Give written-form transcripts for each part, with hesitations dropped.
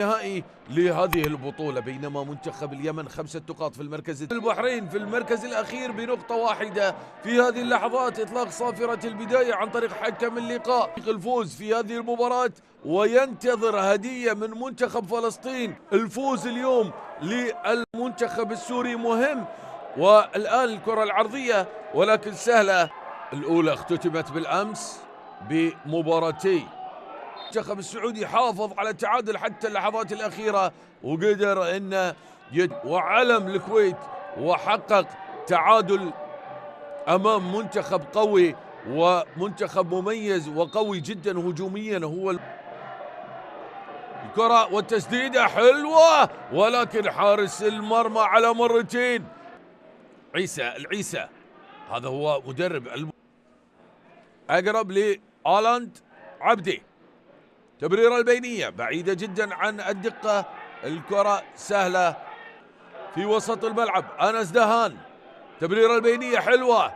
نهائي لهذه البطولة، بينما منتخب اليمن 5 نقاط في المركز، البحرين في المركز الأخير بنقطة واحدة. في هذه اللحظات إطلاق صافرة البداية عن طريق حكم اللقاء الفوز في هذه المباراة، وينتظر هدية من منتخب فلسطين. الفوز اليوم للمنتخب السوري مهم. والآن الكرة العرضية ولكن سهلة. الأولى اختتمت بالأمس بمباراتي المنتخب السعودي حافظ على التعادل حتى اللحظات الأخيرة، وقدر أنه وعلم الكويت وحقق تعادل أمام منتخب قوي ومنتخب مميز وقوي جدا هجوميا. هو الكرة والتسديدة حلوة، ولكن حارس المرمى على مرتين. العيسى هذا هو مدرب أقرب لآلاند عبدي. تبرير البينية بعيدة جدا عن الدقة، الكرة سهلة في وسط الملعب. أنس دهان، تبرير البينية حلوة،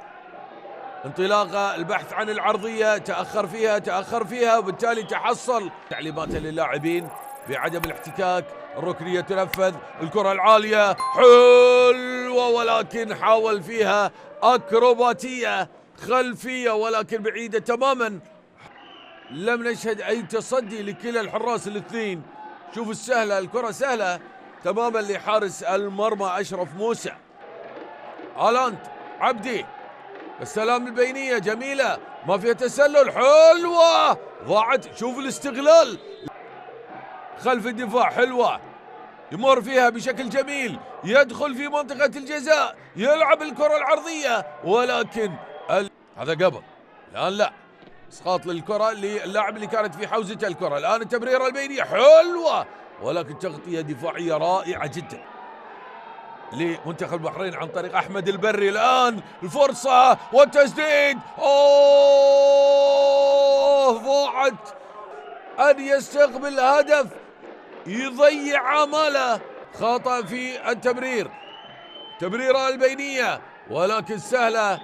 انطلاقة البحث عن العرضية، تأخر فيها وبالتالي تحصل. تعليمات للاعبين بعدم الاحتكاك. الركنية تنفذ، الكرة العالية حلوة ولكن حاول فيها أكروباتية خلفية ولكن بعيدة تماما. لم نشهد أي تصدي لكلا الحراس الاثنين. شوف السهلة، الكرة سهلة تماما لحارس المرمى أشرف موسى. آلاند عبدي، السلام البينية جميلة ما فيها تسلل، حلوة ضاعت. شوف الاستغلال خلف الدفاع، حلوة يمر فيها بشكل جميل، يدخل في منطقة الجزاء، يلعب الكرة العرضية ولكن هذا قبل. الآن لا، اسقاط للكرة للاعب اللي كانت في حوزة الكرة. الآن التمريرة البينية حلوة ولكن تغطية دفاعية رائعة جدا لمنتخب البحرين عن طريق أحمد البري. الآن الفرصة والتسديد، ضاعت. أن يستقبل هدف يضيع آماله، خطأ في التمرير. تمريرة البينية ولكن سهلة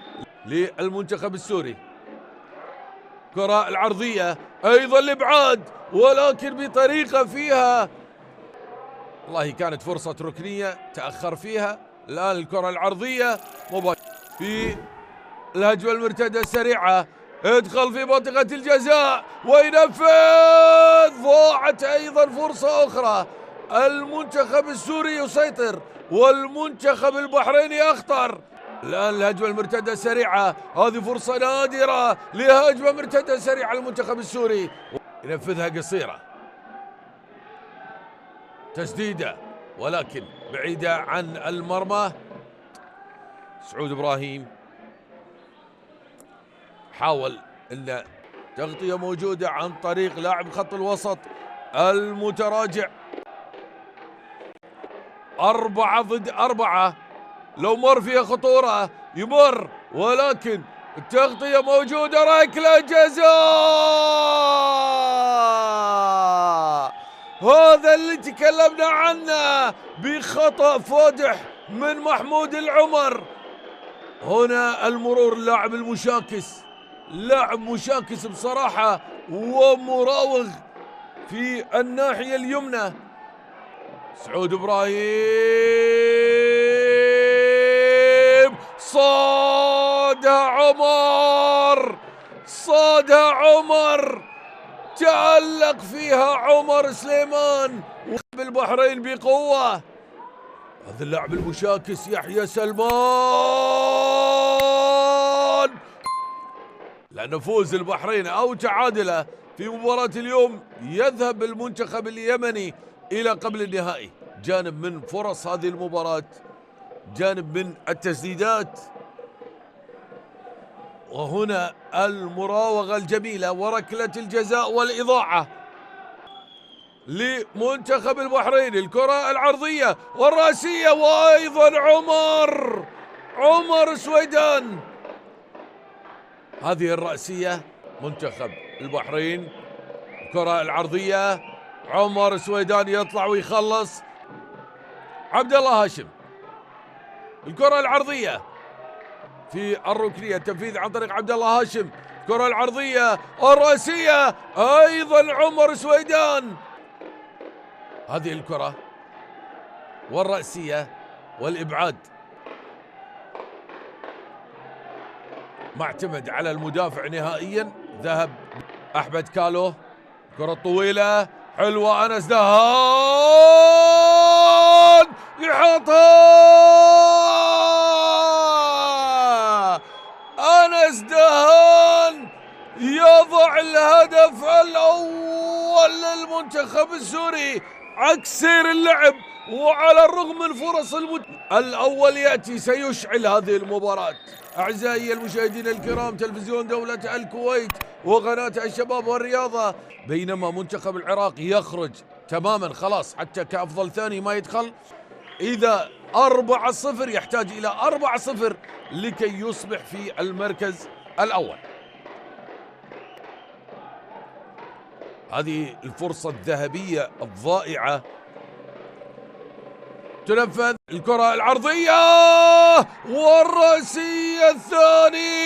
للمنتخب السوري. كرة العرضية أيضا الإبعاد ولكن بطريقة فيها، والله كانت فرصة ركنية تأخر فيها. الآن الكرة العرضية في الهجمة المرتدة السريعة، ادخل في منطقة الجزاء وينفذ. ضاعت أيضا فرصة أخرى. المنتخب السوري يسيطر والمنتخب البحريني أخطر. الآن الهجمة المرتدة السريعة، هذه فرصة نادرة لهجمة مرتدة سريعة للمنتخب السوري، ينفذها قصيرة، تسديدة ولكن بعيدة عن المرمى. سعود إبراهيم حاول أن تغطية موجودة عن طريق لاعب خط الوسط المتراجع. 4 ضد 4، لو مر فيها خطورة يمر ولكن التغطية موجودة. ركلة جزاء، هذا اللي تكلمنا عنه بخطأ فادح من محمود العمر. هنا المرور، اللاعب المشاكس، لاعب مشاكس بصراحة ومراوغ في الناحية اليمنى. سعود إبراهيم صادها عمر، تعلق فيها عمر سليمان بالبحرين بقوة. هذا اللاعب المشاكس يحيى سلمان. لأن فوز البحرين أو تعادله في مباراة اليوم يذهب المنتخب اليمني إلى قبل النهائي. جانب من فرص هذه المباراة، جانب من التسديدات، وهنا المراوغة الجميلة وركلة الجزاء والإضاعة لمنتخب البحرين. الكرة العرضية والرأسية وأيضا عمر سويدان. هذه الرأسية منتخب البحرين، الكرة العرضية عمر سويدان يطلع ويخلص. عبد الله هاشم، الكرة العرضية في الركنية، تنفيذ عن طريق عبد الله هاشم. الكرة العرضية الرأسية أيضا عمر سويدان. هذه الكرة والرأسية والإبعاد، معتمد على المدافع نهائيا. ذهب أحمد كالو، كرة طويلة حلوة، أنس دهان يحطها. أنس دهان يضع الهدف الأول للمنتخب السوري عكس سير اللعب، وعلى الرغم من فرص الأول يأتي سيشعل هذه المباراة. أعزائي المشاهدين الكرام، تلفزيون دولة الكويت وقناة الشباب والرياضة. بينما منتخب العراق يخرج تماما خلاص حتى كأفضل ثاني ما يدخل، إذا 4-0 يحتاج إلى 4-0 لكي يصبح في المركز الأول. هذه الفرصة الذهبية الضائعة. تنفذ الكرة العرضية والرأسية الثاني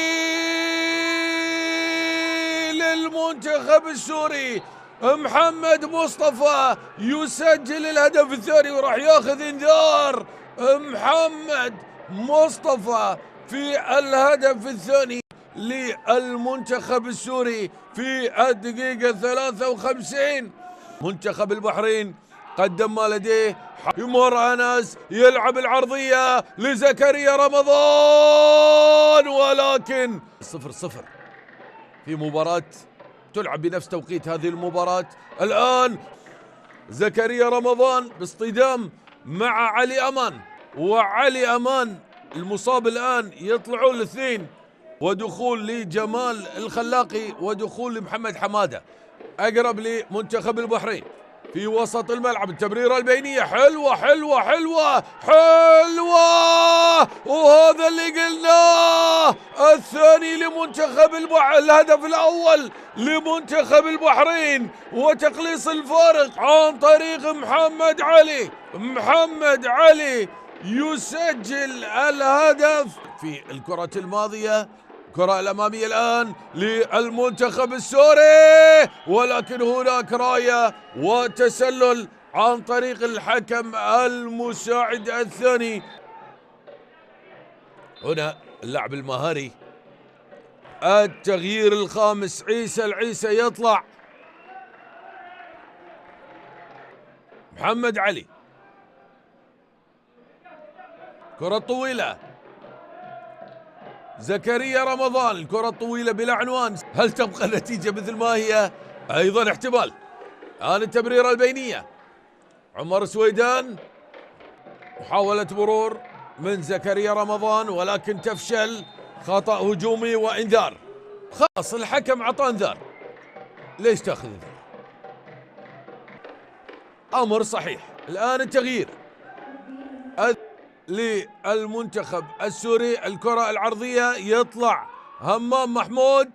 للمنتخب السوري. محمد مصطفى يسجل الهدف الثاني وراح ياخذ انذار. محمد مصطفى في الهدف الثاني للمنتخب السوري في الدقيقة 53. منتخب البحرين قدم ما لديه، يمر أنس يلعب العرضية لزكريا رمضان، ولكن 0-0 في مباراة تلعب بنفس توقيت هذه المباراة. الآن زكريا رمضان باصطدام مع علي أمان، وعلي أمان المصاب الآن يطلعون الاثنين، ودخول لجمال الخلاقي ودخول لمحمد حمادة. أقرب لمنتخب البحرين في وسط الملعب، التمريرة البينية حلوة حلوة حلوة حلوة، وهذا اللي قلناه. الثاني لمنتخب الهدف الأول لمنتخب البحرين وتقليص الفارق عن طريق محمد علي. محمد علي يسجل الهدف في الكرة الماضية. الكرة الأمامية الآن للمنتخب السوري، ولكن هناك راية وتسلل عن طريق الحكم المساعد الثاني. هنا اللاعب المهاري، التغيير الخامس عيسى العيسى يطلع. محمد علي، كرة طويلة زكريا رمضان، الكرة الطويلة بلا عنوان. هل تبقى النتيجة مثل ما هي؟ أيضا احتمال. الآن التمريرة البينية، عمر سويدان، محاولة مرور من زكريا رمضان ولكن تفشل، خطأ هجومي وإنذار. خلاص الحكم عطى إنذار، ليش تاخذ إنذار؟ أمر صحيح. الآن التغيير للمنتخب السوري، الكرة العرضية يطلع همام محمود،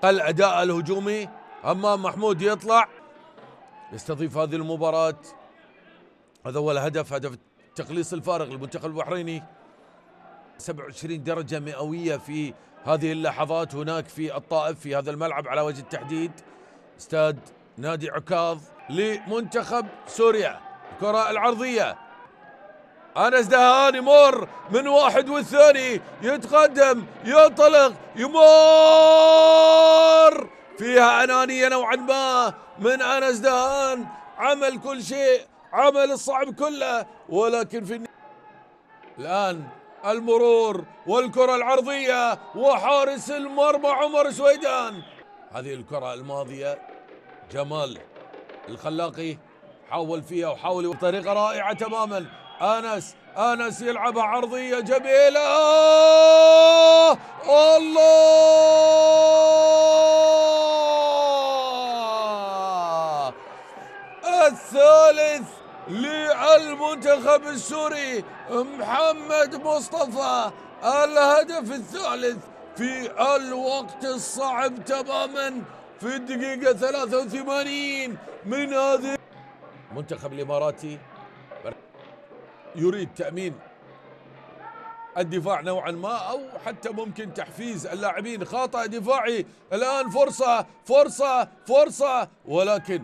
الأداء الهجومي همام محمود يطلع يستضيف هذه المباراة. هذا هو الهدف، هدف تقليص الفارق للمنتخب البحريني. 27 درجة مئوية في هذه اللحظات هناك في الطائف، في هذا الملعب على وجه التحديد استاد نادي عكاظ لمنتخب سوريا. الكرة العرضية، أنس دهان يمر من واحد والثاني، يتقدم ينطلق يمر، فيها أنانية نوعا ما من أنس دهان، عمل كل شيء، عمل الصعب كله، ولكن في الآن المرور والكرة العرضية وحارس المرمى عمر سويدان. هذه الكرة الماضية جمال الخلاقي حاول فيها وحاول بطريقة رائعة تماما. أنس يلعبها عرضية جميلة، الله! الثالث للمنتخب السوري محمد مصطفى، الهدف الثالث في الوقت الصعب تماما في الدقيقة 83 من هذه. المنتخب الإماراتي يريد تأمين الدفاع نوعا ما، أو حتى ممكن تحفيز اللاعبين. خطأ دفاعي الآن، فرصة فرصة فرصة، ولكن